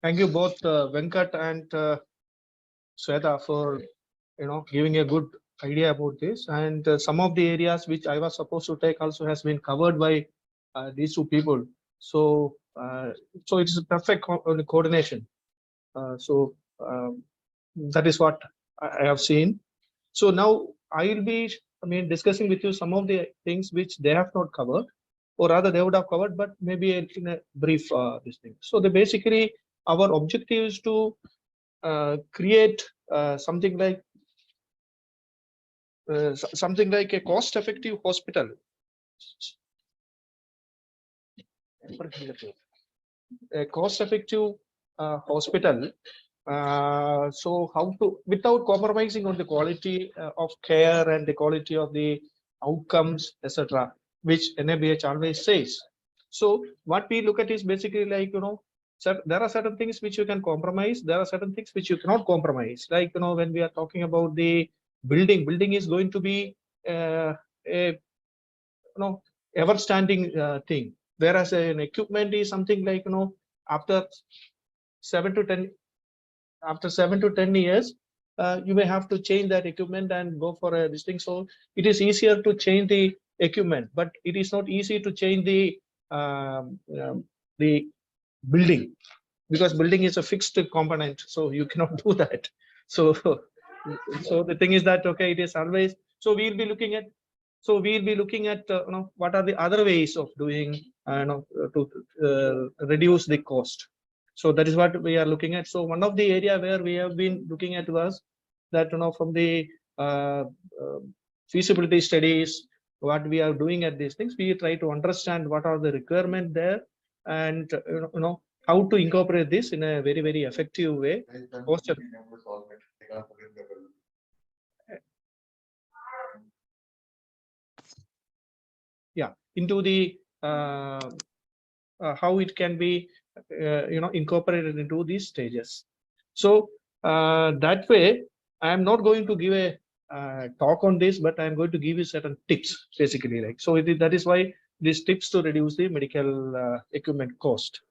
Thank you both, Venkat and Sweta, for giving a good idea about this. And some of the areas which I was supposed to take also has been covered by these two people. So so it's a perfect coordination. So that is what I have seen. So now I will be, discussing with you some of the things which they have not covered, or rather they would have covered, but maybe in a brief this thing. So the basically our objective is to create something like a cost-effective hospital. A cost-effective hospital. So how to, without compromising on the quality of care and the quality of the outcomes, etc., which NABH always says. So what we look at is basically like, there are certain things which you can compromise. There are certain things which you cannot compromise. Like, when we are talking about the building is going to be a ever-standing thing. Whereas an equipment is something like, after 7 to 10 years, you may have to change that equipment and go for a this thing. So it is easier to change the equipment, but it is not easy to change the building, because building is a fixed component, so you cannot do that. So so the thing is that, okay, it is always, so we'll be looking at what are the other ways of doing to reduce the cost. So that is what we are looking at. So one of the area where we have been looking at was that, from the feasibility studies, what we are doing at these things, we try to understand what are the requirements there, and how to incorporate this in a very, very effective way. Yeah, into the how it can be incorporated into these stages. So that way, I am not going to give a talk on this, but I am going to give you certain tips, basically. Like, so that is why these tips to reduce the medical equipment cost.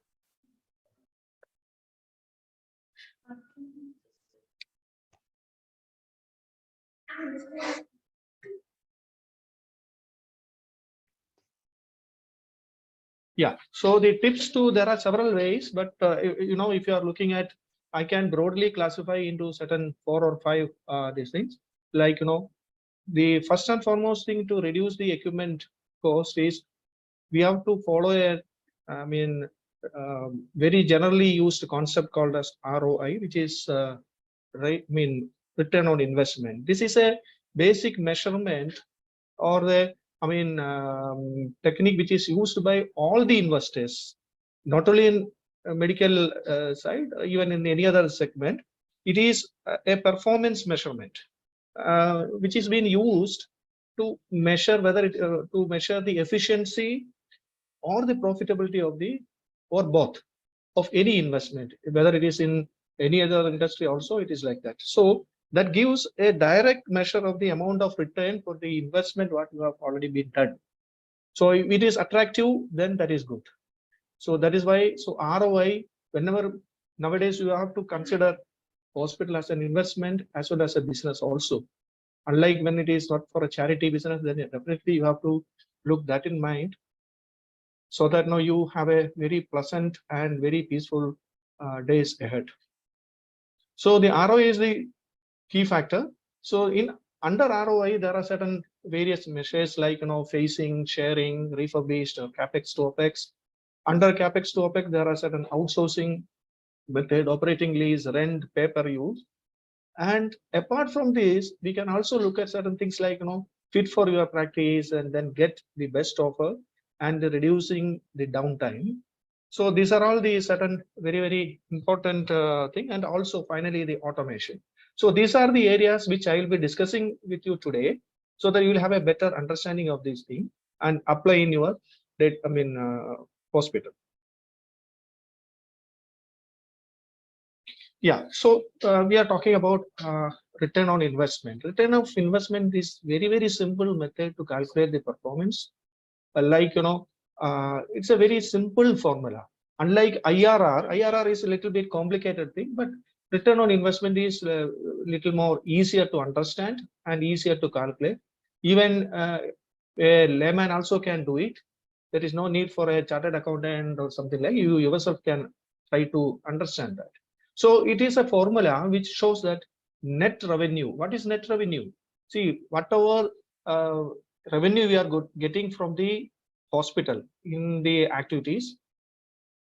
Yeah, so the tips to, there are several ways, but if you are looking at, I can broadly classify into certain 4 or 5 these things. Like, the first and foremost thing to reduce the equipment cost is we have to follow a, very generally used concept called as ROI, which is return on investment. This is a basic measurement, or the technique which is used by all the investors, not only in medical side, even in any other segment. It is a performance measurement which is being used to measure whether to measure the efficiency or the profitability of the, or both, of any investment, whether it is in any other industry also, it is like that. So that gives a direct measure of the amount of return for the investment what you have already been done. So if it is attractive, then that is good. So that is why, so ROI, whenever nowadays you have to consider hospital as an investment as well as a business also. Unlike when it is not for a charity business, then definitely you have to look that in mind, so that now you have a very pleasant and very peaceful days ahead. So the ROI is the key factor. So under ROI, there are certain various measures like, phasing, sharing, refurbished, or Capex to Opex. Under Capex to Opex, there are certain outsourcing method, operating lease, rent, pay-per-use. And apart from this, we can also look at certain things like, fit for your practice, and then get the best offer, and reducing the downtime. So these are all the certain very, very important thing. And also finally the automation. So these are the areas which I will be discussing with you today, so that you will have a better understanding of these things and apply in your hospital. Yeah, so we are talking about return on investment. Return of investment is very, very simple method to calculate the performance. Like, it's a very simple formula. Unlike IRR is a little bit complicated thing, but return on investment is a little more easier to understand and easier to calculate. Even a layman also can do it. There is no need for a chartered accountant or something like you yourself can try to understand that. So it is a formula which shows that net revenue. What is net revenue? See, whatever revenue we are getting from the hospital in the activities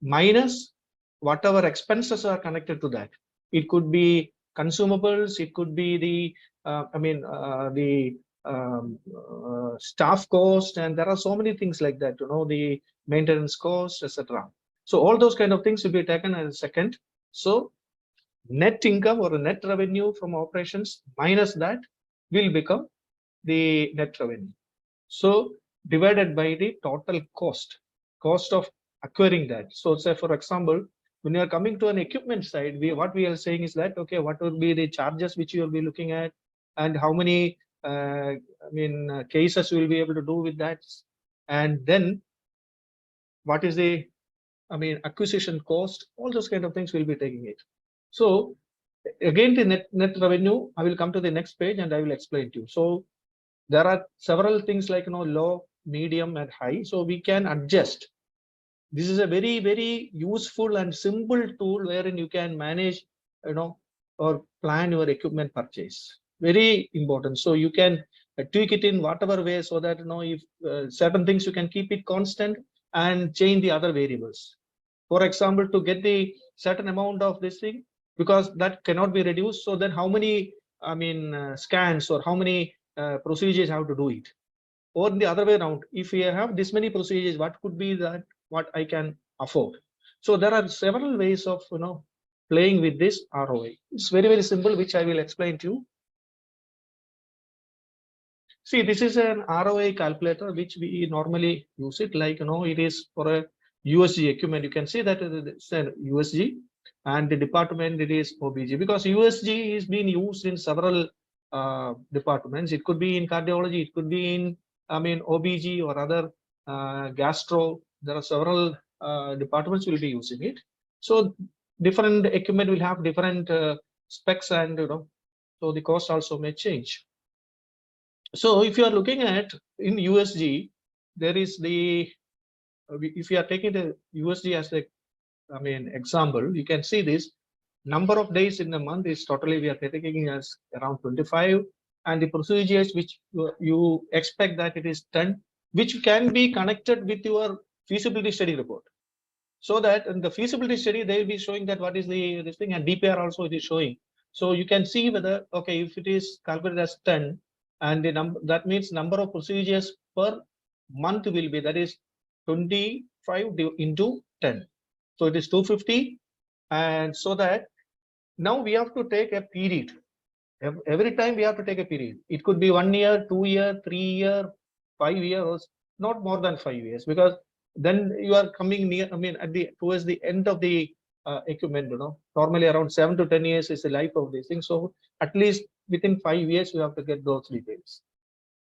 minus whatever expenses are connected to that. It could be consumables, it could be the staff cost, and there are so many things like that, the maintenance cost, etc. So all those kind of things will be taken as a second. So net income or net revenue from operations minus that will become the net revenue. So divided by the total cost of acquiring that. So say for example, when you are coming to an equipment side, what we are saying is that, okay, what will be the charges which you will be looking at, and how many cases you will be able to do with that, and then what is the acquisition cost, all those kind of things will be taking it. So again, the net revenue, I will come to the next page and I will explain to you. So there are several things like low, medium, and high. So we can adjust. This is a very, very useful and simple tool wherein you can manage, or plan your equipment purchase. Very important. So you can tweak it in whatever way, so that if certain things you can keep it constant and change the other variables. For example, to get the certain amount of this thing, because that cannot be reduced. So then how many scans or how many procedures have to do it, or the other way around, if we have this many procedures, what could be that what I can afford? So there are several ways of playing with this ROI. It's very, very simple, which I will explain to you. See, this is an ROI calculator which we normally use it, like it is for a USG equipment. You can see that it's a USG, and the department it is OBG, because USG is being used in several departments. It could be in cardiology, it could be in OBG or other gastro. There are several departments will be using it. So different equipment will have different specs, and so the cost also may change. So if you are looking at in USG, there is the if you are taking the USG as a example, you can see this number of days in a month is totally we are taking as around 25, and the procedures which you expect that it is 10, which can be connected with your feasibility study report. So that in the feasibility study they will be showing that what is this thing, and DPR also it is showing. So you can see whether, okay, if it is calculated as 10, and the number, that means number of procedures per month will be, that is 25 into 10. So it is 250, and so that now we have to take a period. Every time we have to take a period. It could be 1 year, 2 year, 3 year, 5 years, not more than 5 years, because then you are coming near, towards the end of the equipment, normally around 7 to 10 years is the life of this thing. So at least within 5 years, you have to get those details.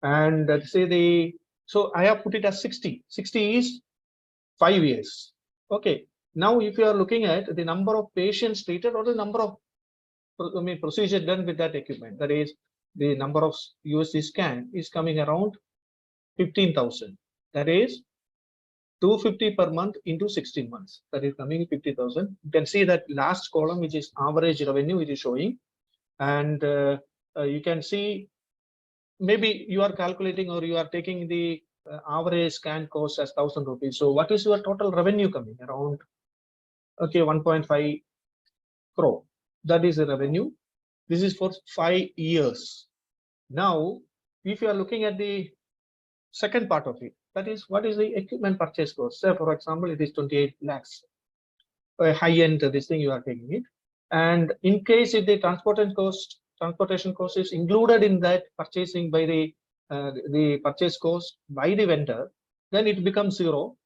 And let's say so I have put it as 60. 60 is 5 years. Okay. Now, if you are looking at the number of patients treated or the number of procedure done with that equipment, that is the number of USG scan is coming around 15,000. That is 250 per month into 16 months. That is coming 50,000. You can see that last column, which is average revenue, it is showing, and you can see maybe you are calculating or you are taking the average scan cost as 1,000 rupees. So what is your total revenue coming around? Okay, 1.5 crore. That is the revenue. This is for 5 years. Now, if you are looking at the second part of it, that is what is the equipment purchase cost. Say, for example, it is 28 lakhs. A high-end this thing you are taking it, and in case if the transportation cost is included in that purchasing by the purchase cost by the vendor, then it becomes 0.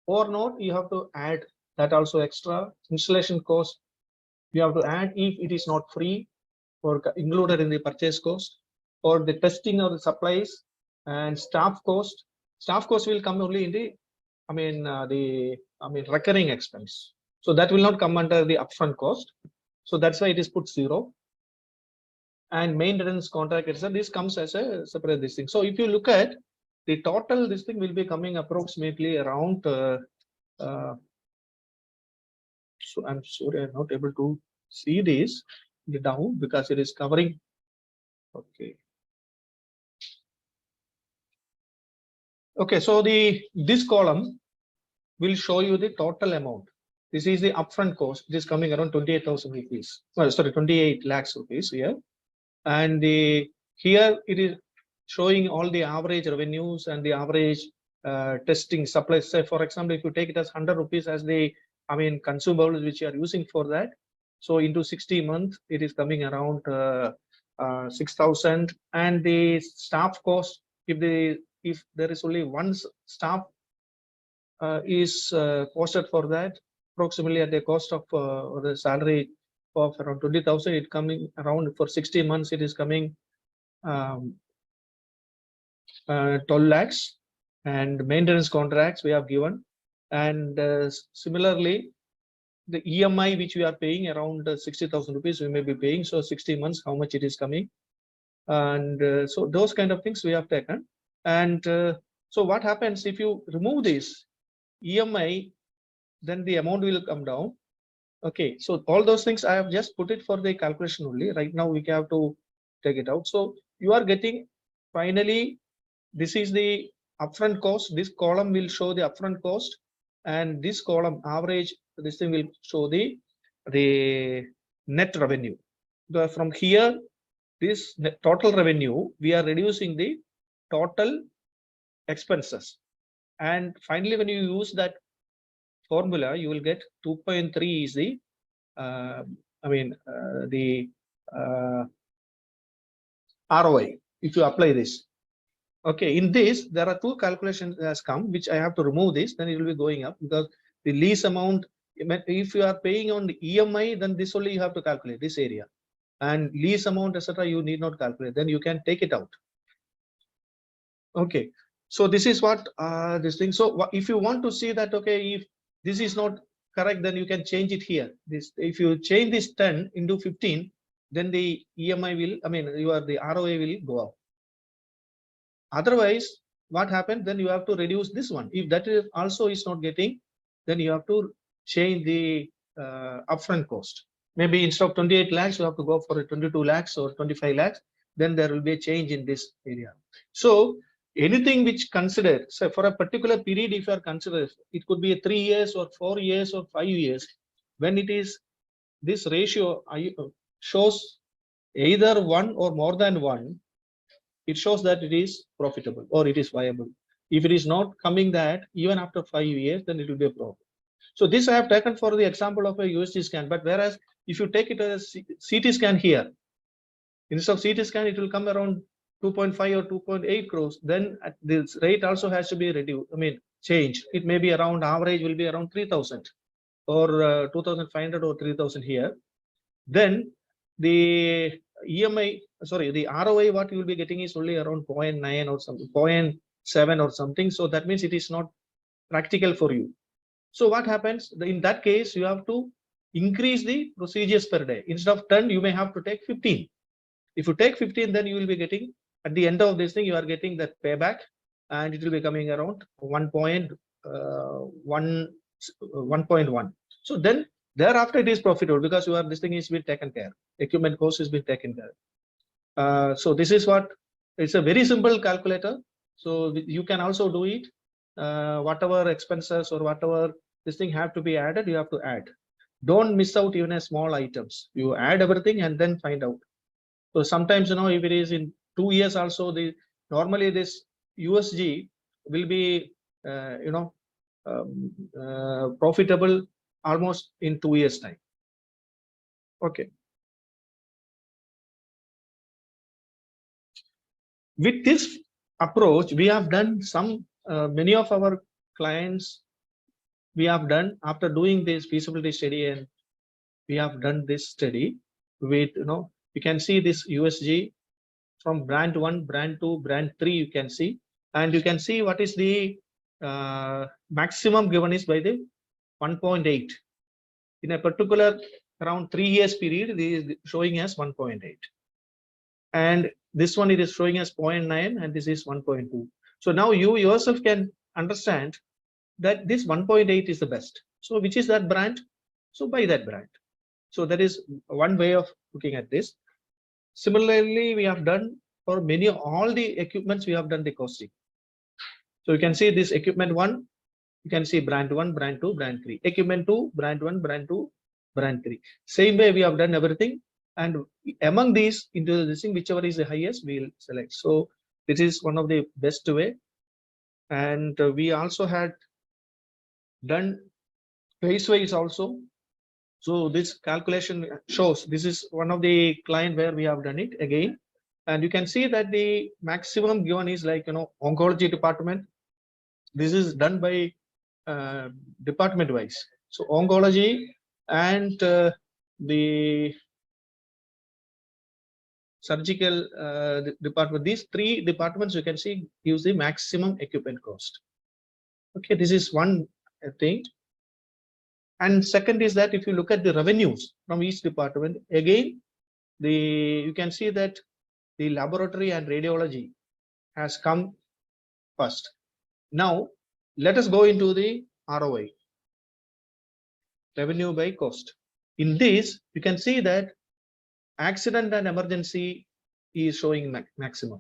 Or not, you have to add that also extra. Installation cost you have to add if it is not free or included in the purchase cost, or the testing of the supplies, and staff cost. Staff cost will come only in the recurring expense. So that will not come under the upfront cost. So that's why it is put 0. And maintenance contract itself, this comes as a separate this thing. So if you look at the total, this thing will be coming approximately around. So I'm sorry, I'm not able to see this down because it is covering. Okay. Okay, so this column will show you the total amount. This is the upfront cost. It is coming around 28,000 rupees. Well, sorry, 28 lakhs rupees here. And here it is showing all the average revenues and the average testing supplies. Say, for example, if you take it as 100 rupees as the consumables which you are using for that, so into 60 months it is coming around 6,000. And the staff cost, if there is only one staff is posted for that, approximately at the cost of the salary of around 20,000, it coming around for 60 months, it is coming 12 lakhs. And maintenance contracts we have given. And similarly, the EMI which we are paying around 60,000 rupees we may be paying. So 60 months, how much it is coming. And so those kind of things we have taken. And so what happens if you remove this EMI, then the amount will come down. Okay, so all those things I have just put it for the calculation only. Right now we have to take it out. So you are getting finally, this is the upfront cost. This column will show the upfront cost, and this column average, this thing will show the net revenue. From here, this total revenue, we are reducing the total expenses. And finally, when you use that formula, you will get 2.3 is the ROI if you apply this. Okay, in this there are two calculations that has come, which I have to remove this, then it will be going up, because the lease amount, if you are paying on the EMI, then this only you have to calculate this area, and lease amount etc. you need not calculate, then you can take it out. Okay, so this is what this thing. So if you want to see that, okay, if this is not correct, then you can change it here. This, if you change this 10 into 15, then the EMI will, the ROI will go up. Otherwise, what happens, then you have to reduce this one. If that is also is not getting, then you have to change the upfront cost. Maybe instead of 28 lakhs, you have to go for a 22 lakhs or 25 lakhs. Then there will be a change in this area. So anything which considered, so for a particular period, if you are considered, it could be 3 years or 4 years or 5 years. When it is this ratio shows either 1 or more than 1, it shows that it is profitable or it is viable. If it is not coming that, even after 5 years, then it will be a problem. So this I have taken for the example of a USG scan. But whereas if you take it as CT scan here, instead of CT scan, it will come around 2.5 or 2.8 crores. Then at this rate also has to be reduced. Changed. It may be around, average will be around 3,000 or 2,500 or 3,000 here. Then the EMI, sorry, the ROI what you will be getting is only around 0.9 or something, 0.7 or something. So that means it is not practical for you. So what happens in that case? You have to increase the procedures per day. Instead of 10, you may have to take 15. If you take 15, then you will be getting, at the end of this thing, you are getting that payback, and it will be coming around 1.1. So then thereafter it is profitable, because this thing is being taken care. Equipment cost is being taken care. So this is what, it's a very simple calculator. So you can also do it. Whatever expenses or whatever this thing have to be added, you have to add. Don't miss out even a small items. You add everything and then find out. So sometimes, if it is in 2 years also, normally this USG will be profitable almost in 2 years time. Okay. With this approach, we have done some, many of our clients, we have done after doing this feasibility study, and we have done this study with, you can see this USG from brand 1, brand 2, brand 3, you can see, and you can see what is the maximum given is by the 1.8. In a particular around 3 years period, this is showing as 1.8. And this one it is showing as 0.9 and this is 1.2. So now you yourself can understand that this 1.8 is the best. So which is that brand? So buy that brand. So that is one way of looking at this. Similarly, we have done for all the equipments, we have done the costing. So you can see this equipment 1, you can see brand 1, brand 2, brand 3. Equipment 2, brand 1, brand 2, brand 3. Same way we have done everything. And among these, into this thing, whichever is the highest, we'll select. So this is one of the best way. And we also had done phase-wise also. So this calculation shows this is one of the client where we have done it again. And you can see that the maximum given is like, oncology department. This is done by department wise. So oncology and the surgical department, these 3 departments you can see use the maximum equipment cost. Okay, this is one thing. And second is that if you look at the revenues from each department, again, you can see that the laboratory and radiology has come first. Now, let us go into the ROI, revenue by cost. In this, you can see that accident and emergency is showing maximum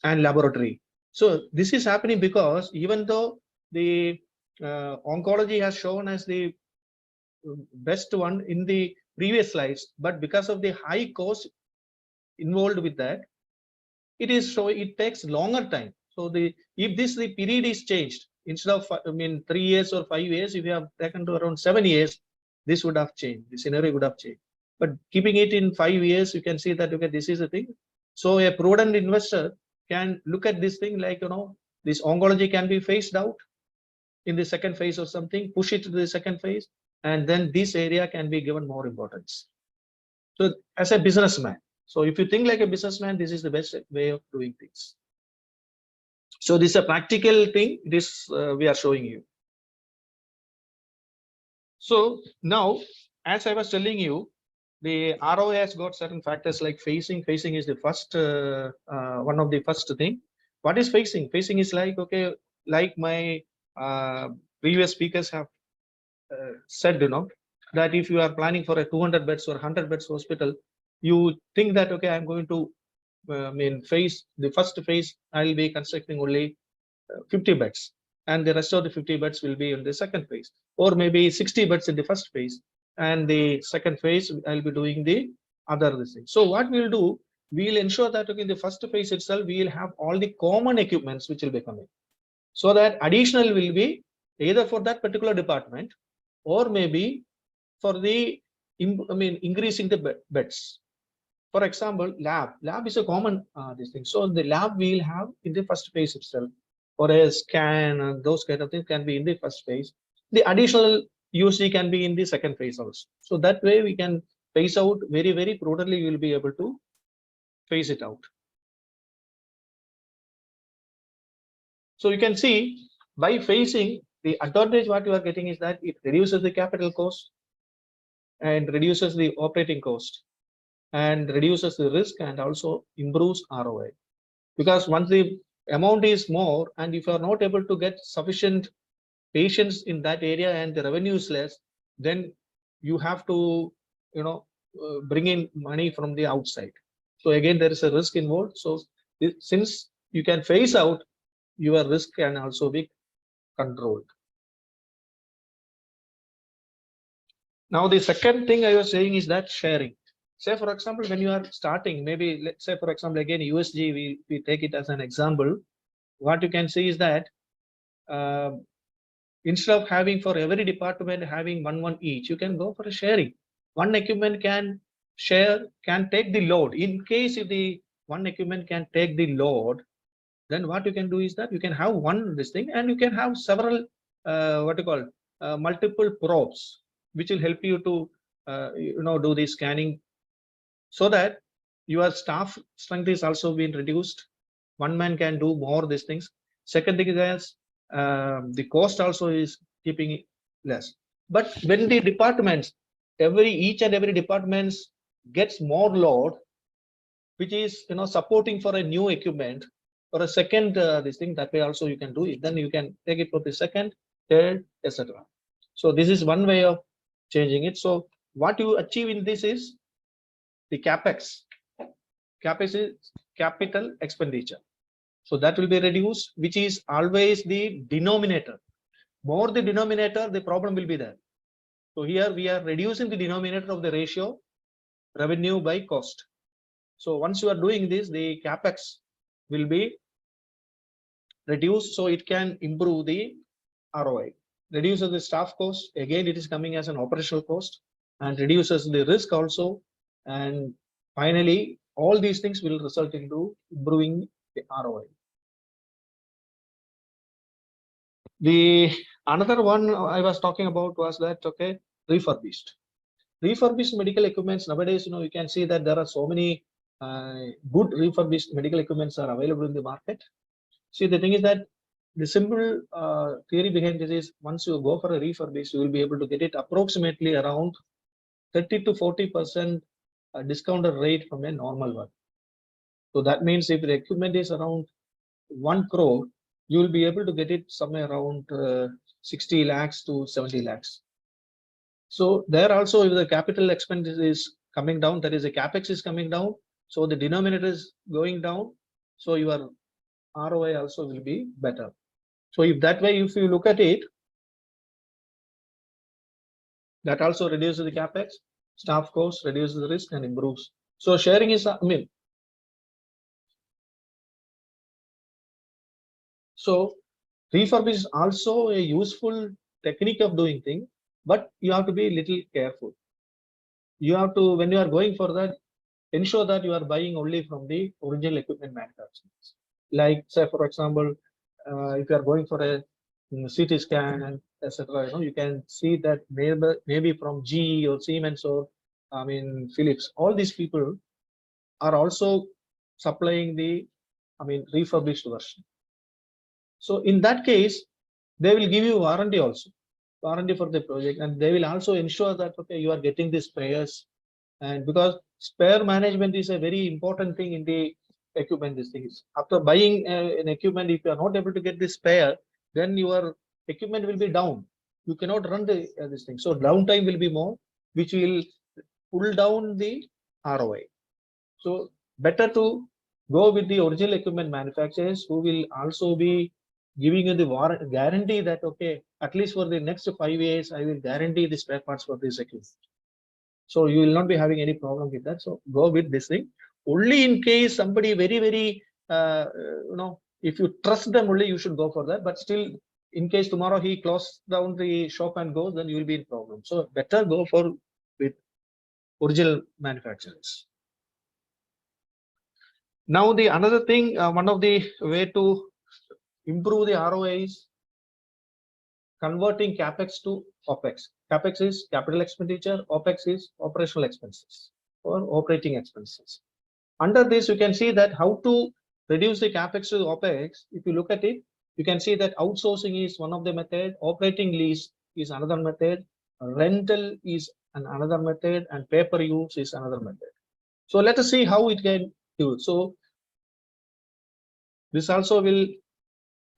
and laboratory. So this is happening because even though the oncology has shown as the best one in the previous slides, but because of the high cost involved with that, it takes longer time. So if the period is changed, instead of 3 years or 5 years, if you have taken to around 7 years, this would have changed. The scenario would have changed. But keeping it in 5 years, you can see that okay, this is the thing. So a prudent investor can look at this thing like this oncology can be phased out in the second phase or something, push it to the second phase, and then this area can be given more importance. So as a businessman, so if you think like a businessman, this is the best way of doing things. So this is a practical thing, this we are showing you. So now, as I was telling you, the ROI has got certain factors like phasing. Phasing is the first one of the first thing. What is phasing? Phasing is like, okay, like my previous speakers have said, that if you are planning for a 200 beds or 100 beds hospital, you think that, okay, I'm going to phase, the first phase, I'll be constructing only 50 beds. And the rest of the 50 beds will be in the second phase, or maybe 60 beds in the first phase. And the second phase, I'll be doing the other thing. So what we'll do, we'll ensure that okay, in the first phase itself, we'll have all the common equipments which will be coming. So that additional will be either for that particular department, or maybe for the increasing the beds. For example, lab is a common this thing. So the lab we'll have in the first phase itself, or a scan and those kind of things can be in the first phase. The additional UC can be in the second phase also. So that way we can phase out very, very prudently. You will be able to phase it out. So you can see by phasing, the advantage what you are getting is that it reduces the capital cost and reduces the operating cost and reduces the risk and also improves ROI. Because once the amount is more, and if you are not able to get sufficient patients in that area and the revenue is less, then you have to bring in money from the outside. So again, there is a risk involved. So since you can phase out, your risk can also be controlled. Now the second thing I was saying is that sharing. Say for example, when you are starting, maybe let's say for example again USG, we take it as an example. What you can see is that instead of having for every department having one each, you can go for a sharing. One equipment can take the load. In case if the one equipment can take the load, then what you can do is that you can have this thing, and you can have several multiple probes, which will help you to do the scanning, so that your staff strength is also being reduced. One man can do more these things. Second thing is the cost also is keeping it less. But when the departments, each and every departments gets more load, which is supporting for a new equipment or a second this thing, that way also you can do it. Then you can take it for the second, third, etc. So this is one way of changing it. So what you achieve in this is the capex. Capex is capital expenditure. So that will be reduced, which is always the denominator. More the denominator, the problem will be there. So here we are reducing the denominator of the ratio revenue by cost. So once you are doing this, the capex will be reduced, so it can improve the ROI. Reduces the staff cost. Again, it is coming as an operational cost, and reduces the risk also. And finally, all these things will result into improving the ROI. The another one I was talking about was that, okay, refurbished medical equipments. Nowadays, you can see that there are so many good refurbished medical equipments are available in the market. See, the thing is that the simple theory behind this is, once you go for a refurbished, you will be able to get it approximately around 30 to 40% discounted rate from a normal one. So that means if the equipment is around 1 crore, you will be able to get it somewhere around 60 lakhs to 70 lakhs. So there also, if the capital expenditure is coming down, that is the capex is coming down, so the denominator is going down, so your ROI also will be better. So if that way, if you look at it, that also reduces the capex, staff cost, reduces the risk, and improves. So sharing is, so refurb is also a useful technique of doing things, but you have to be a little careful. You have to, when you are going for that, ensure that you are buying only from the original equipment manufacturers. Like, say, for example, if you are going for a CT scan and etc., you can see that maybe from GE or Siemens or Philips. All these people are also supplying the refurbished version. So in that case, they will give you warranty also, warranty for the project, and they will also ensure that, okay, you are getting the spares. And because spare management is a very important thing in the equipment, these things. After buying an equipment, if you are not able to get the spare, then your equipment will be down. You cannot run this thing. So downtime will be more, which will pull down the ROI. So better to go with the original equipment manufacturers, who will also be giving you the guarantee that, okay, at least for the next 5 years, I will guarantee the spare parts for this equipment. So you will not be having any problem with that. So go with this thing. Only in case somebody very, if you trust them only, you should go for that. But still, in case tomorrow he closes down the shop and goes, then you will be in problem. So better go for with original manufacturers. Now the another thing, one of the way to improve the ROI is converting capex to OPEX. Capex is capital expenditure, OPEX is operational expenses or operating expenses. Under this, you can see that how to reduce the capex to OPEX. If you look at it, you can see that outsourcing is one of the method, operating lease is another method, rental is another method, and pay-per-use is another method. So let us see how it can do. So this also will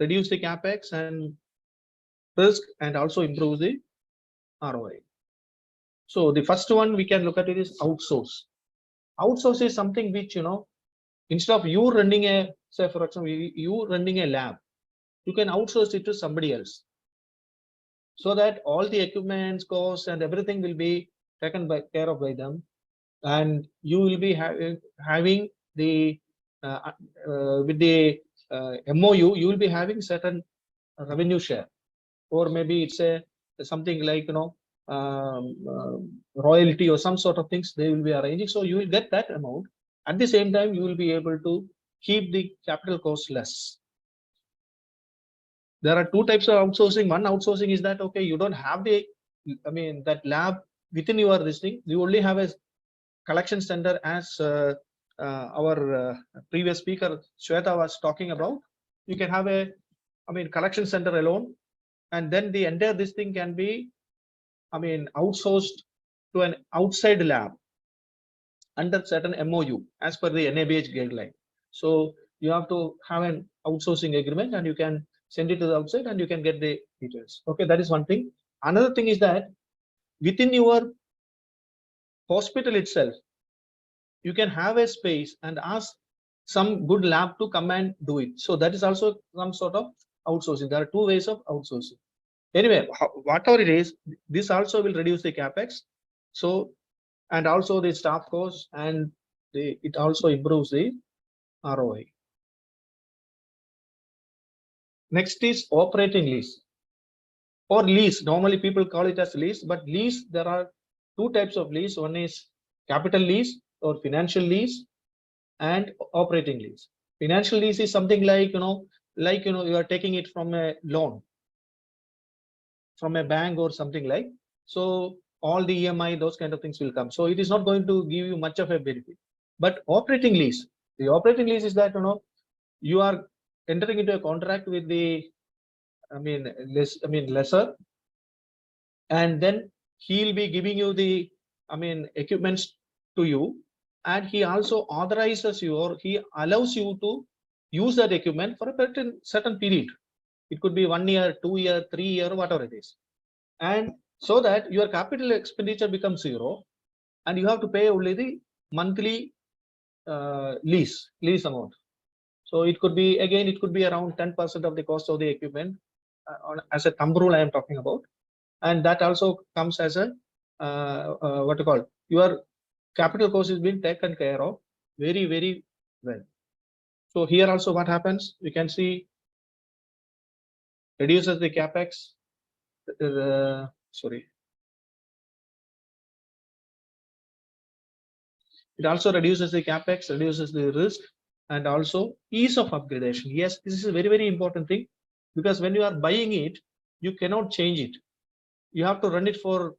reduce the capex and risk, and also improve the ROI. So the first one we can look at it is outsource. Outsource is something which, instead of you running a, say for example, you running a lab, you can outsource it to somebody else, so that all the equipment costs and everything will be taken care of by them, and you will be having the with the MOU, you will be having certain revenue share, or maybe it's something like royalty or some sort of things they will be arranging. So you will get that amount. At the same time, you will be able to keep the capital cost less. There are two types of outsourcing. One outsourcing is that, okay, you don't have the that lab within your this thing. You only have a collection center, as our previous speaker Shweta was talking about. You can have a collection center alone, and then the entire this thing can be, I mean, outsourced to an outside lab under certain MOU as per the NABH guideline. So you have to have an outsourcing agreement, and you can send it to the outside, and you can get the details. Okay, that is one thing. Another thing is that within your hospital itself, you can have a space and ask some good lab to come and do it. So that is also some sort of outsourcing. There are two ways of outsourcing. Anyway, whatever it is, this also will reduce the capex. So, and also the staff cost, and it also improves the ROI. Next is operating lease or lease. Normally people call it as lease, but lease, there are two types of lease. One is capital lease or financial lease, and operating lease. Financial lease is something like, you are taking it from a loan from a bank or something like. So all the EMI, those kind of things will come. So it is not going to give you much of a benefit. But operating lease, the operating lease is that, you are entering into a contract with the, lessor, and then he'll be giving you the, equipments to you, and he also authorizes you, or he allows you to use that equipment for a certain period. It could be 1 year, 2 year, 3 year, whatever it is. And so that your capital expenditure becomes zero, and you have to pay only the monthly lease amount. So it could be, again, it could be around 10% of the cost of the equipment, as a thumb rule I am talking about. And that also comes as a, what you call, your capital cost is being taken care of very, very well. So here also what happens, we can see reduces the capex. Sorry. It also reduces the capex, reduces the risk, and also ease of upgradation. Yes, this is a very, very important thing, because when you are buying it, you cannot change it. You have to run it for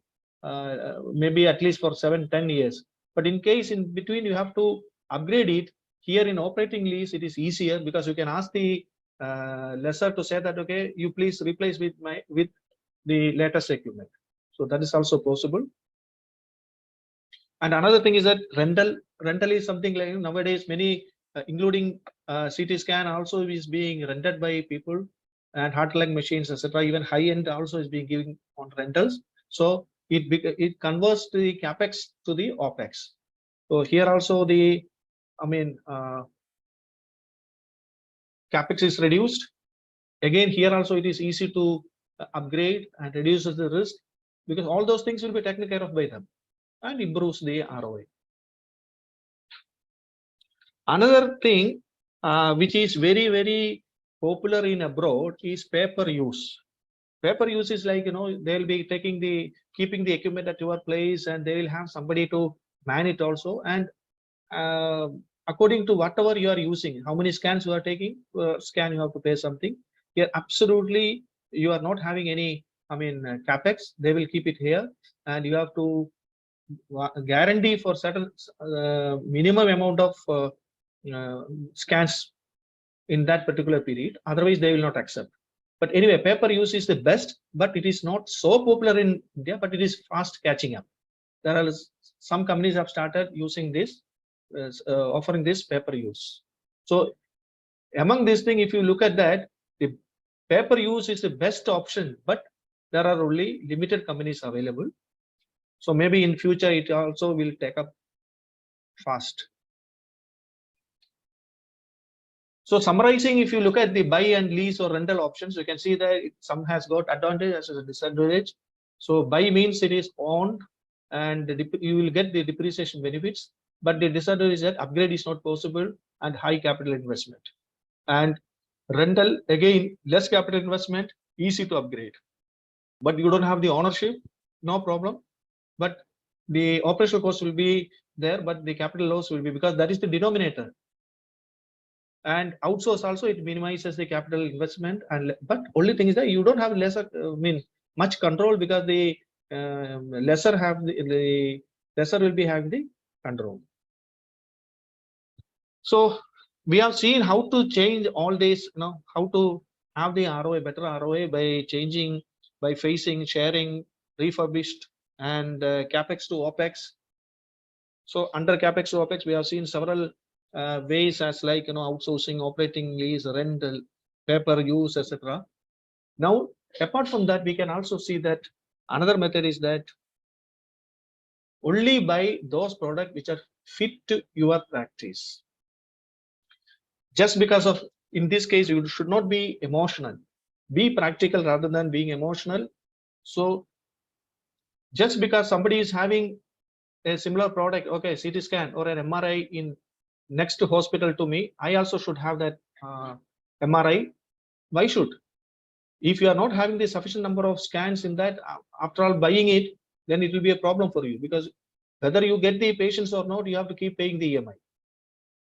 maybe at least for 7-10 years. But in case in between you have to upgrade it, here in operating lease it is easier, because you can ask the lessor to say that, okay, you please replace with the latest equipment. So that is also possible. And another thing is that rental is something like nowadays many, including CT scan also is being rented by people, and heart-lung machines, etc. Even high-end also is being given on rentals. So it converts the capex to the opex. So here also the, capex is reduced. Again, here also it is easy to upgrade and reduces the risk, because all those things will be taken care of by them, and improves the ROI. Another thing which is very, very popular in abroad is pay-per-use. Pay-per-use is like, they'll be keeping the equipment at your place, and they will have somebody to man it also. And according to whatever you are using, how many scans you are taking, scan you have to pay something. Here, absolutely, you are not having any, capex. They will keep it here, and you have to guarantee for certain minimum amount of scans in that particular period. Otherwise, they will not accept. But anyway, pay-per-use is the best, but it is not so popular in India, but it is fast catching up. There are some companies have started using this, offering this pay-per-use. So among this thing, if you look at that, the pay-per-use is the best option, but there are only limited companies available. So maybe in future it also will take up fast. So summarizing, if you look at the buy and lease or rental options, you can see that some has got advantage as a disadvantage. So buy means it is owned, and you will get the depreciation benefits, but the disadvantage is that upgrade is not possible and high capital investment. And rental, again, less capital investment, easy to upgrade, but you don't have the ownership, no problem. But the operational cost will be there, but the capital loss will be, because that is the denominator. And outsource also, it minimizes the capital investment, and but only thing is that you don't have much control, because the lesser will be having the control. So we have seen how to change all this, how to have the ROI, better ROI by changing, by phasing, sharing, refurbished, and Capex to OPEX. So under Capex to OPEX, we have seen several ways as like, outsourcing, operating lease, rental, paper use, etc. Now, apart from that, we can also see that another method is that only buy those products which are fit to your practice. Just because of, in this case, you should not be emotional. Be practical rather than being emotional. So just because somebody is having a similar product, okay, CT scan or an MRI in next hospital to me, I also should have that MRI. Why should? If you are not having the sufficient number of scans in that, after all buying it, then it will be a problem for you, because whether you get the patients or not, you have to keep paying the EMI.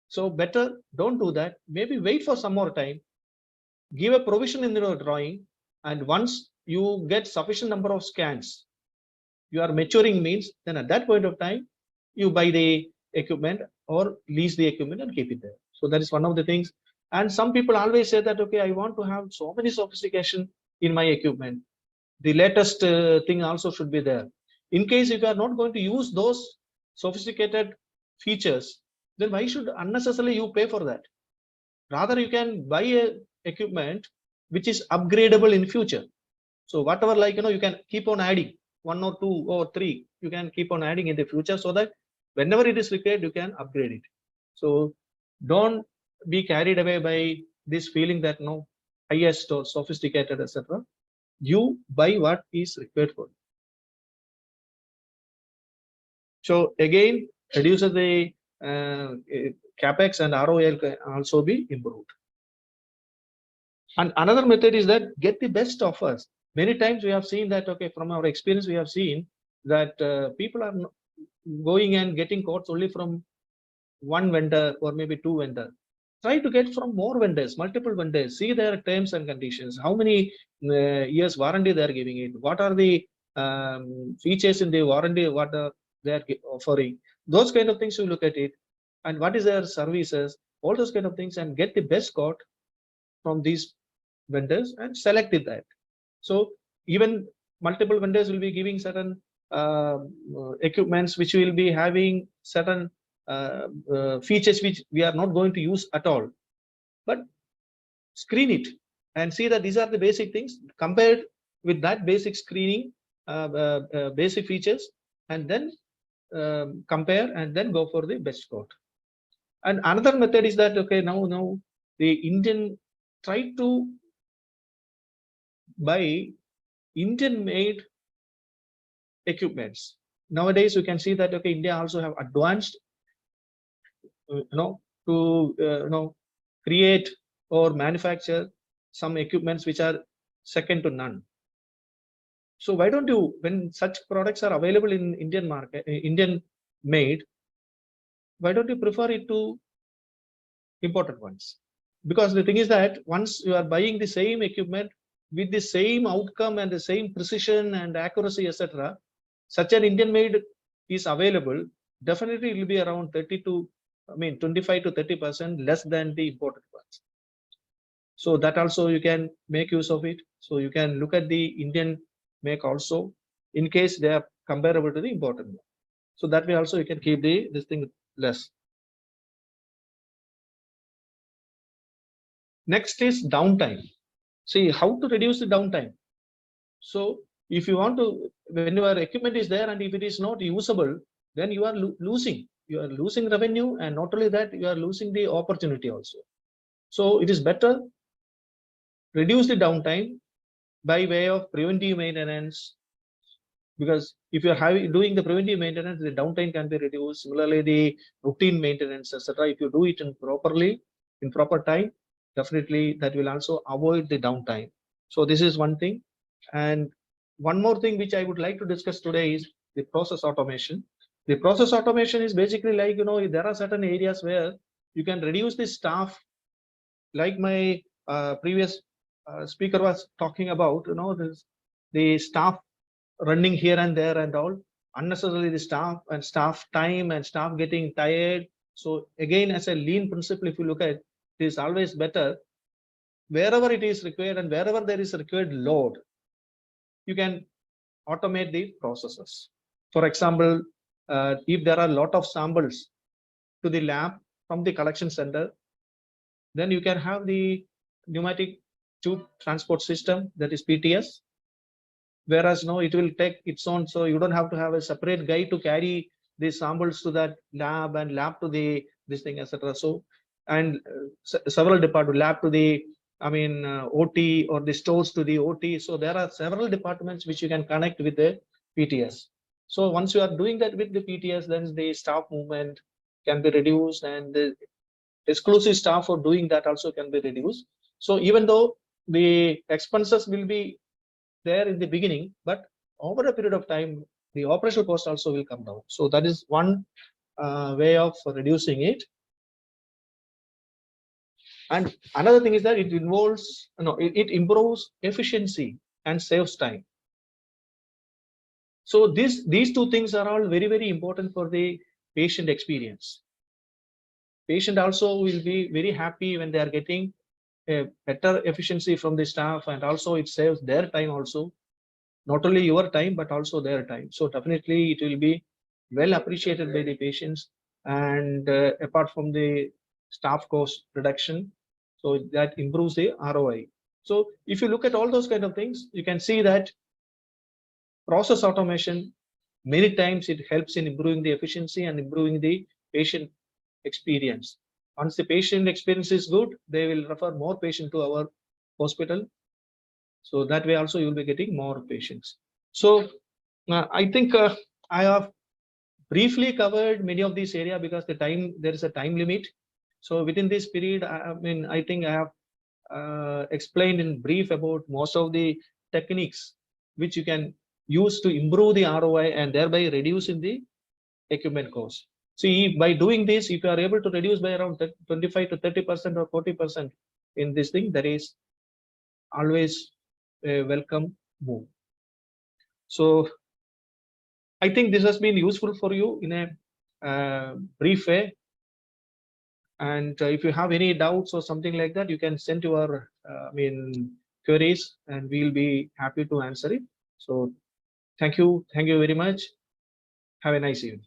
So better don't do that. Maybe wait for some more time, give a provision in your drawing, and once you get sufficient number of scans, you are maturing means, then at that point of time, you buy the equipment or lease the equipment and keep it there. So that is one of the things. And some people always say that, okay, I want to have so many sophistication in my equipment. The latest thing also should be there. In case if you are not going to use those sophisticated features, then why should unnecessarily you pay for that? Rather, you can buy a equipment which is upgradable in future. So whatever, like, you can keep on adding 1 or 2 or 3, you can keep on adding in the future, so that whenever it is required, you can upgrade it. So don't be carried away by this feeling that no, highest or sophisticated, etc. You buy what is required for. So again, reduces the Capex, and ROI can also be improved. And another method is that get the best offers. Many times we have seen that, okay, from our experience, we have seen that people are going and getting quotes only from one vendor or maybe 2 vendors. Try to get from more vendors, multiple vendors, see their terms and conditions, how many years warranty they are giving it, what are the features in the warranty, what they are offering. Those kind of things you look at it, and what is their services, all those kind of things, and get the best quote from these vendors and select it that. So even multiple vendors will be giving certain equipments which will be having certain features which we are not going to use at all, but screen it and see that these are the basic things, compared with that basic screening, basic features, and then compare and then go for the best quote. And another method is that, okay, now the Indian, try to buy Indian made equipments. Nowadays you can see that, okay, India also have advanced to create or manufacture some equipments which are second to none. So why don't you, when such products are available in Indian market, Indian made, why don't you prefer it to imported ones? Because the thing is that once you are buying the same equipment with the same outcome and the same precision and accuracy, etc., such an Indian made is available, definitely it will be around 25 to 30% less than the imported ones. So that also you can make use of it. So you can look at the Indian make also, in case they are comparable to the imported one. So that way also you can keep this thing less. Next is downtime. See how to reduce the downtime. So if you want to, when your equipment is there and if it is not usable, then you are losing. You are losing revenue, and not only that, you are losing the opportunity also. So it is better reduce the downtime by way of preventive maintenance, because if you are doing the preventive maintenance, the downtime can be reduced. Similarly, the routine maintenance, etc., if you do it in proper time, definitely that will also avoid the downtime. So this is one thing. And one more thing which I would like to discuss today is the process automation. The process automation is basically like, there are certain areas where you can reduce the staff, like my previous speaker was talking about, the staff running here and there and all, unnecessarily the staff time and staff getting tired. So again, as a lean principle, if you look at it, is always better wherever it is required and wherever there is required load, you can automate the processes. For example, if there are a lot of samples to the lab from the collection center, then you can have the pneumatic tube transport system, that is PTS. Whereas now it will take its own, so you don't have to have a separate guy to carry the samples to that lab and lab to the this thing, etc. So, and several departments, lab to the, I mean, OT, or the stores to the OT. So there are several departments which you can connect with the PTS. So once you are doing that with the PTS, then the staff movement can be reduced, and the exclusive staff for doing that also can be reduced. So even though the expenses will be there in the beginning, but over a period of time, the operational cost also will come down. So that is one way of reducing it. And another thing is that it involves, it improves efficiency and saves time. So these two things are all very, very important for the patient experience. Patient also will be very happy when they are getting a better efficiency from the staff, and also it saves their time also, not only your time but also their time. So definitely it will be well appreciated by the patients, and apart from the staff cost reduction, so that improves the ROI. So if you look at all those kind of things, you can see that process automation, many times it helps in improving the efficiency and improving the patient experience. Once the patient experience is good, they will refer more patient to our hospital. So that way also you will be getting more patients. So I think I have briefly covered many of these area, because there is a time limit. So within this period, I think I have explained in brief about most of the techniques which you can use to improve the ROI and thereby reducing the equipment cost. See, by doing this, if you are able to reduce by around 25 to 30% or 40% in this thing, that is always a welcome move. So I think this has been useful for you in a brief way. And if you have any doubts or something like that, you can send your queries, and we'll be happy to answer it. So thank you very much. Have a nice evening.